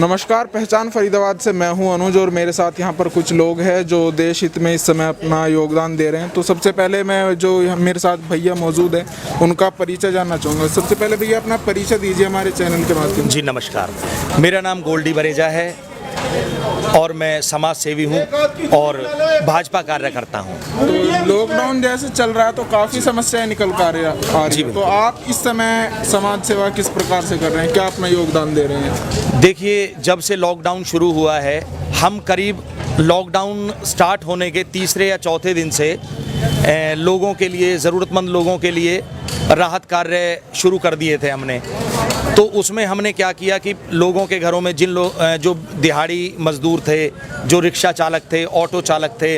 नमस्कार, पहचान फरीदाबाद से मैं हूं अनुज और मेरे साथ यहां पर कुछ लोग हैं जो देश हित में इस समय अपना योगदान दे रहे हैं। तो सबसे पहले मैं जो मेरे साथ भैया मौजूद हैं उनका परिचय जानना चाहूँगा। सबसे पहले भैया अपना परिचय दीजिए हमारे चैनल के माध्यम से। जी नमस्कार, मेरा नाम गोल्डी बरेजा है और मैं समाज सेवी हूँ और भाजपा कार्यकर्ता हूँ। तो लॉकडाउन जैसे चल रहा है तो काफ़ी समस्याएं निकल कर आ रही है, तो आप इस समय समाज सेवा किस प्रकार से कर रहे हैं, क्या अपना योगदान दे रहे हैं? देखिए, जब से लॉकडाउन शुरू हुआ है हम करीब लॉकडाउन स्टार्ट होने के तीसरे या चौथे दिन से लोगों के लिए, ज़रूरतमंद लोगों के लिए राहत कार्य शुरू कर दिए थे हमने। तो उसमें हमने क्या किया कि लोगों के घरों में जिन लोग जो दिहाड़ी मजदूर थे, जो रिक्शा चालक थे, ऑटो चालक थे,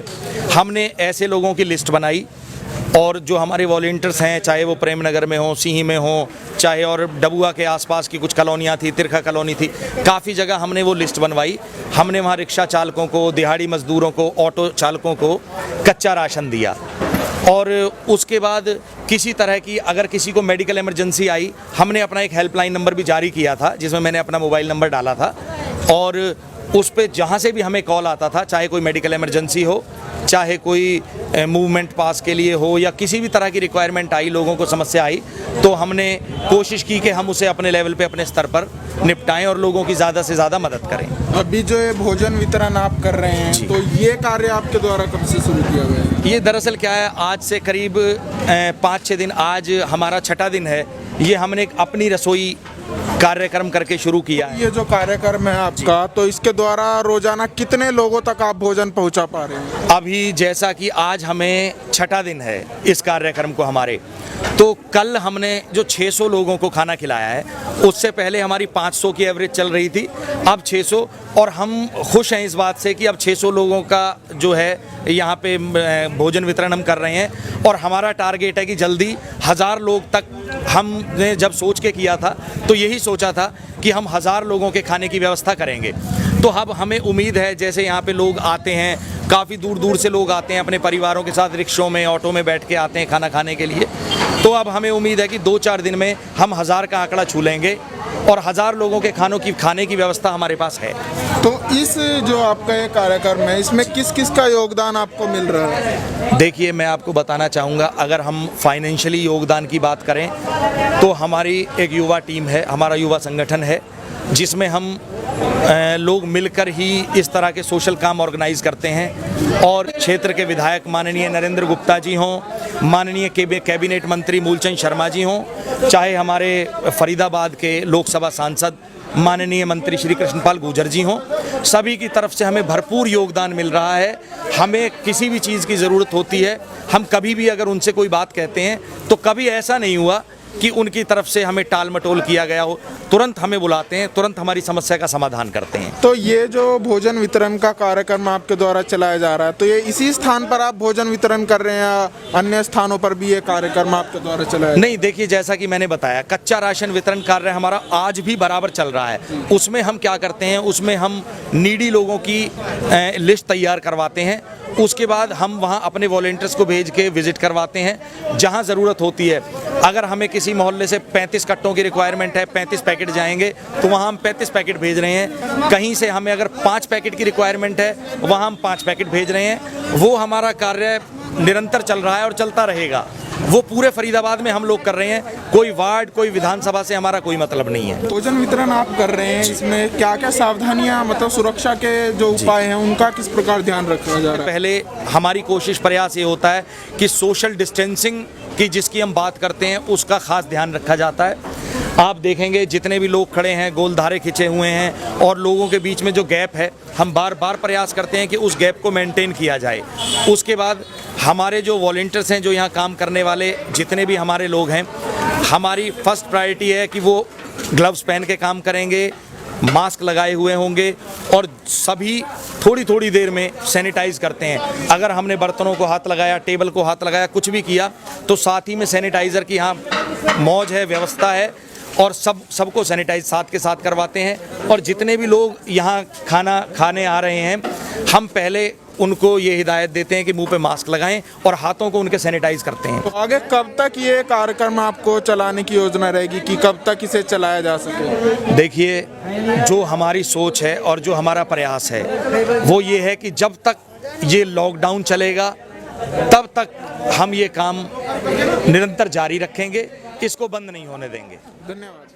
हमने ऐसे लोगों की लिस्ट बनाई और जो हमारे वॉलंटियर्स हैं, चाहे वो प्रेम नगर में हो, सिंही में हो, चाहे और डबुआ के आसपास की कुछ कॉलोनियाँ थी, तिरखा कॉलोनी थी, काफ़ी जगह हमने वो लिस्ट बनवाई। हमने वहाँ रिक्शा चालकों को, दिहाड़ी मजदूरों को, ऑटो चालकों को कच्चा राशन दिया। और उसके बाद किसी तरह की अगर किसी को मेडिकल इमरजेंसी आई, हमने अपना एक हेल्पलाइन नंबर भी जारी किया था जिसमें मैंने अपना मोबाइल नंबर डाला था और उस पे जहाँ से भी हमें कॉल आता था, चाहे कोई मेडिकल इमरजेंसी हो, चाहे कोई मूवमेंट पास के लिए हो या किसी भी तरह की रिक्वायरमेंट आई, लोगों को समस्या आई, तो हमने कोशिश की कि हम उसे अपने लेवल पे, अपने स्तर पर निपटाएं और लोगों की ज़्यादा से ज़्यादा मदद करें। अभी जो ये भोजन वितरण आप कर रहे हैं, तो ये कार्य आपके द्वारा कब से शुरू किया गया है? ये दरअसल क्या है, आज से करीब 5-6 दिन, आज हमारा 6ठा दिन है। ये हमने अपनी रसोई कार्यक्रम करके शुरू किया है। ये जो कार्यक्रम है आपका, तो इसके द्वारा रोजाना कितने लोगों तक आप भोजन पहुंचा पा रहे हैं? अभी जैसा कि आज हमें 6ठा दिन है इस कार्यक्रम को हमारे, तो कल हमने जो 600 लोगों को खाना खिलाया है, उससे पहले हमारी 500 की एवरेज चल रही थी, अब 600। और हम खुश हैं इस बात से कि अब 600 लोगों का जो है यहाँ पे भोजन वितरण हम कर रहे हैं और हमारा टारगेट है कि जल्दी 1000 लोग तक। हमने जब सोच के किया था तो यही सोचा था कि हम 1000 लोगों के खाने की व्यवस्था करेंगे। तो अब हमें उम्मीद है, जैसे यहाँ पे लोग आते हैं, काफ़ी दूर दूर से लोग आते हैं अपने परिवारों के साथ, रिक्शों में, ऑटो में बैठ के आते हैं खाना खाने के लिए, तो अब हमें उम्मीद है कि 2-4 दिन में हम 1000 का आंकड़ा छू लेंगे और 1000 लोगों के खाने की व्यवस्था हमारे पास है। तो इस जो आपका ये कार्यक्रम है, इसमें किस किस का योगदान आपको मिल रहा है? देखिए, मैं आपको बताना चाहूँगा, अगर हम फाइनेंशियली योगदान की बात करें तो हमारी एक युवा टीम है, हमारा युवा संगठन है, जिसमें हम लोग मिलकर ही इस तरह के सोशल काम ऑर्गेनाइज करते हैं। और क्षेत्र के विधायक माननीय नरेंद्र गुप्ता जी हों, माननीय कैबिनेट मंत्री मूलचंद शर्मा जी हों, चाहे हमारे फरीदाबाद के लोकसभा सांसद माननीय मंत्री श्री कृष्णपाल गुर्जर जी हों, सभी की तरफ से हमें भरपूर योगदान मिल रहा है। हमें किसी भी चीज़ की ज़रूरत होती है, हम कभी भी अगर उनसे कोई बात कहते हैं तो कभी ऐसा नहीं हुआ कि उनकी तरफ से हमें टाल मटोल किया गया हो। तुरंत हमें बुलाते हैं, तुरंत हमारी समस्या का समाधान करते हैं। तो ये जो भोजन वितरण का कार्यक्रम आपके द्वारा चलाया जा रहा है, तो ये इसी स्थान पर आप भोजन वितरण कर रहे हैं या अन्य स्थानों पर भी ये कार्यक्रम आपके द्वारा चलाया? नहीं, देखिए, जैसा कि मैंने बताया, कच्चा राशन वितरण कार्य हमारा आज भी बराबर चल रहा है। उसमें हम क्या करते हैं, उसमें हम नीडी लोगों की लिस्ट तैयार करवाते हैं। उसके बाद हम वहाँ अपने वॉलंटियर्स को भेज के विजिट करवाते हैं जहाँ ज़रूरत होती है। अगर हमें किसी मोहल्ले से 35 कट्टों की रिक्वायरमेंट है, 35 पैकेट जाएंगे, तो वहाँ हम 35 पैकेट भेज रहे हैं। कहीं से हमें अगर 5 पैकेट की रिक्वायरमेंट है, वहाँ हम 5 पैकेट भेज रहे हैं। वो हमारा कार्य निरंतर चल रहा है और चलता रहेगा। वो पूरे फरीदाबाद में हम लोग कर रहे हैं, कोई वार्ड, कोई विधानसभा से हमारा कोई मतलब नहीं है। भोजन वितरण आप कर रहे हैं, इसमें क्या क्या सावधानियां, मतलब सुरक्षा के जो उपाय हैं उनका किस प्रकार ध्यान रखा जा रहा है? पहले हमारी कोशिश, प्रयास ये होता है कि सोशल डिस्टेंसिंग की जिसकी हम बात करते हैं उसका खास ध्यान रखा जाता है। आप देखेंगे जितने भी लोग खड़े हैं, गोलधारे खिंचे हुए हैं और लोगों के बीच में जो गैप है, हम बार बार प्रयास करते हैं कि उस गैप को मेंटेन किया जाए। उसके बाद हमारे जो वॉलंटियर्स हैं, जो यहाँ काम करने वाले जितने भी हमारे लोग हैं, हमारी फर्स्ट प्रायोरिटी है कि वो ग्लव्स पहन के काम करेंगे, मास्क लगाए हुए होंगे और सभी थोड़ी थोड़ी देर में सैनिटाइज करते हैं। अगर हमने बर्तनों को हाथ लगाया, टेबल को हाथ लगाया, कुछ भी किया, तो साथ ही में सैनिटाइज़र की यहाँ मौज है, व्यवस्था है और सबको सैनिटाइज साथ के साथ करवाते हैं। और जितने भी लोग यहाँ खाना खाने आ रहे हैं, हम पहले उनको ये हिदायत देते हैं कि मुंह पे मास्क लगाएं और हाथों को उनके सैनिटाइज करते हैं। तो आगे कब तक ये कार्यक्रम आपको चलाने की योजना रहेगी कि कब तक इसे चलाया जा सके? देखिए, जो हमारी सोच है और जो हमारा प्रयास है वो ये है कि जब तक ये लॉकडाउन चलेगा तब तक हम ये काम निरंतर जारी रखेंगे, इसको बंद नहीं होने देंगे। धन्यवाद।